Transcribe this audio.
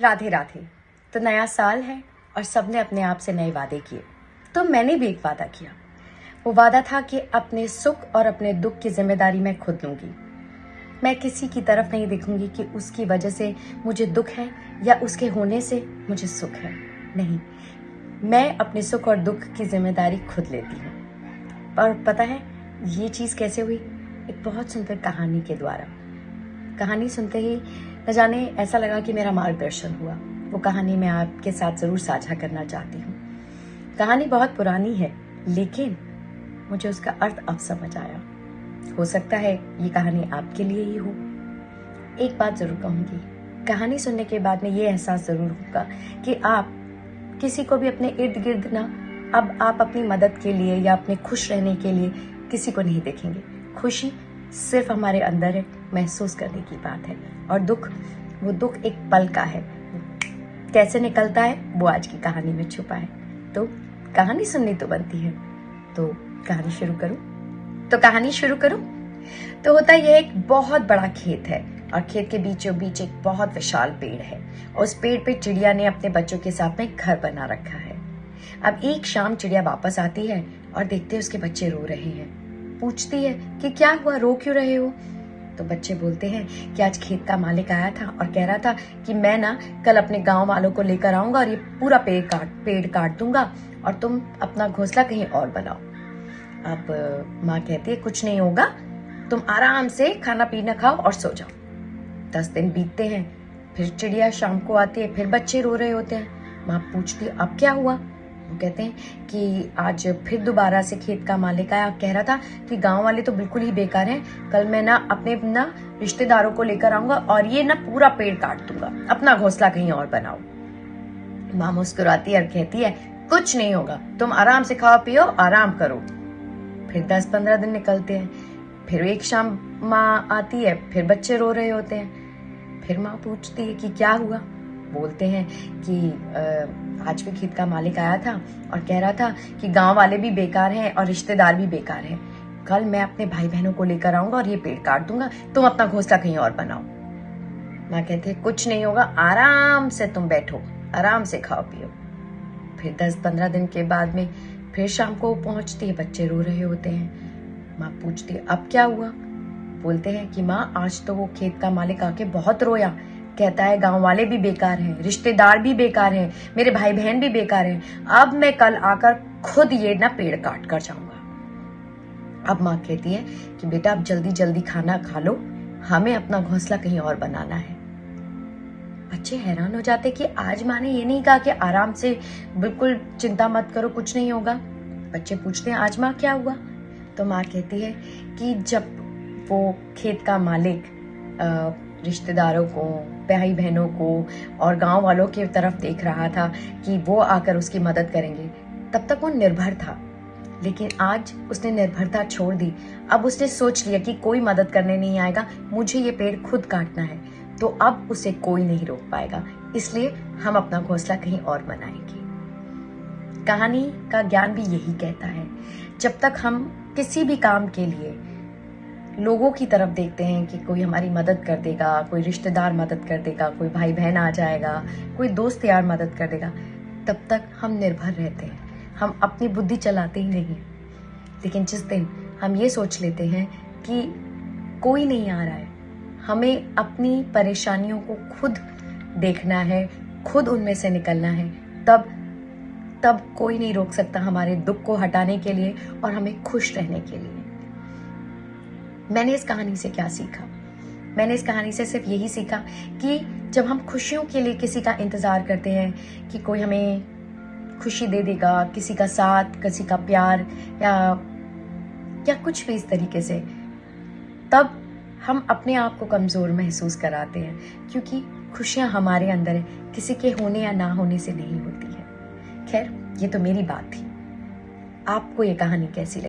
राधे राधे। तो नया साल है और सबने अपने आप से नए वादे किए। तो मैंने भी एक वादा किया। वो वादा था कि अपने सुख और अपने दुख की जिम्मेदारी मैं खुद लूंगी। मैं किसी की तरफ नहीं देखूंगी कि उसकी वजह से मुझे दुख है या उसके होने से मुझे सुख है। नहीं, मैं अपने सुख और दुख की जिम्मेदारी खुद लेती हूँ। और पता है ये चीज़ कैसे हुई? एक बहुत सुंदर कहानी के द्वारा। कहानी सुनते ही न जाने ऐसा लगा कि मेरा मार्गदर्शन हुआ। वो कहानी मैं आपके साथ ज़रूर साझा करना चाहती हूँ। कहानी बहुत पुरानी है, लेकिन मुझे उसका अर्थ अब समझ आया। हो सकता है ये कहानी आपके लिए ही हो। एक बात ज़रूर कहूँगी, कहानी सुनने के बाद में ये एहसास ज़रूर होगा कि आप किसी को भी अपने इर्द गिर्द ना, अब आप अपनी मदद के लिए या अपने खुश रहने के लिए किसी को नहीं देखेंगे। खुशी सिर्फ हमारे अंदर है, महसूस करने की बात है। और दुख, वो दुख एक पल का है। कैसे निकलता है वो आज की कहानी में छुपा है। तो कहानी सुननी तो बनती है, तो कहानी शुरू करूं? तो होता यह एक बहुत बड़ा खेत है और खेत के बीचों बीच एक बहुत विशाल पेड़ है। उस पेड़ पे चिड़िया ने अपने बच्चों के साथ में घर बना रखा है। अब एक शाम चिड़िया वापस आती है और देखते हैं उसके बच्चे रो रहे हैं। पूछती है कि क्या हुआ, रो क्यों रहे हो? तो बच्चे बोलते हैं कि आज खेत का मालिक आया था और कह रहा था कि मैं ना कल अपने गांव वालों को लेकर आऊंगा और ये पूरा पेड़ काट दूंगा और तुम अपना घोंसला कहीं और बनाओ। अब माँ कहती है कुछ नहीं होगा, तुम आराम से खाना पीना खाओ और सो जाओ। 10 दिन बीतते हैं, फिर चिड़िया शाम को आती है, फिर बच्चे रो रहे होते हैं। माँ पूछती है अब क्या हुआ? वो कहते हैं कि आज फिर दोबारा से खेत का मालिक आया, कह रहा था कि गांव वाले तो बिल्कुल ही बेकार हैं, कल मैं ना अपने रिश्तेदारों को लेकर आऊंगा और ये ना पूरा पेड़ काट दूंगा, अपना घोंसला कहीं और बनाओ। माँ मुस्कुराती है और कहती है कुछ नहीं होगा, तुम आराम से खाओ पियो, आराम करो। फिर 10-15 दिन निकलते हैं, फिर एक शाम माँ आती है, फिर बच्चे रो रहे होते हैं। फिर माँ पूछती है कि क्या हुआ? बोलते हैं कि आज भी खेत का मालिक आया था और कह रहा था कि गांव वाले भी बेकार हैं और रिश्तेदार भी बेकार हैं, कल मैं अपने भाई बहनों को लेकर आऊंगा और ये पेड़ काट दूंगा, तुम अपना घोंसला कहीं और बनाओ। माँ कहते हैं कुछ नहीं होगा, आराम से तुम बैठो, आराम से खाओ पियो। फिर 10-15 दिन के बाद में फिर शाम को पहुंचती है, बच्चे रो रहे होते हैं। माँ पूछती है अब क्या हुआ? बोलते हैं कि माँ आज तो वो खेत का मालिक आके बहुत रोया, कहता है गांव वाले भी बेकार हैं, रिश्तेदार भी बेकार हैं, मेरे भाई बहन भी बेकार हैं, अब मैं कल आकर खुद ये ना पेड़ काट कर जाऊंगा। अब माँ कहती है कि बेटा अब जल्दी जल्दी खाना खा लो, हमें अपना घोंसला कहीं और बनाना है। बच्चे हैरान हो जाते कि आज माँ ने ये नहीं कहा कि आराम से बिल्कुल चिंता मत करो, कुछ नहीं होगा। बच्चे पूछते हैं आज माँ क्या हुआ? तो माँ कहती है कि जब वो खेत का मालिक रिश्तेदारों को, भाई बहनों को और गांव वालों की तरफ देख रहा था कि वो आकर उसकी मदद करेंगे, तब तक वो निर्भर था। लेकिन आज उसने निर्भरता छोड़ दी। अब उसने सोच लिया कि कोई मदद करने नहीं आएगा, मुझे ये पेड़ खुद काटना है, तो अब उसे कोई नहीं रोक पाएगा, इसलिए हम अपना घोंसला कहीं और बनाएंगे। कहानी का ज्ञान भी यही कहता है, जब तक हम किसी भी काम के लिए लोगों की तरफ देखते हैं कि कोई हमारी मदद कर देगा, कोई रिश्तेदार मदद कर देगा, कोई भाई बहन आ जाएगा, कोई दोस्त यार मदद कर देगा, तब तक हम निर्भर रहते हैं, हम अपनी बुद्धि चलाते ही नहीं। लेकिन जिस दिन हम ये सोच लेते हैं कि कोई नहीं आ रहा है, हमें अपनी परेशानियों को खुद देखना है, खुद उनमें से निकलना है, तब कोई नहीं रोक सकता हमारे दुख को हटाने के लिए और हमें खुश रहने के लिए। मैंने इस कहानी से क्या सीखा? मैंने इस कहानी से सिर्फ यही सीखा कि जब हम खुशियों के लिए किसी का इंतजार करते हैं कि कोई हमें खुशी दे देगा, किसी का साथ, किसी का प्यार या कुछ भी इस तरीके से, तब हम अपने आप को कमजोर महसूस कराते हैं, क्योंकि खुशियां हमारे अंदर है, किसी के होने या ना होने से नहीं होती है। खैर, ये तो मेरी बात थी। आपको ये कहानी कैसी लगी?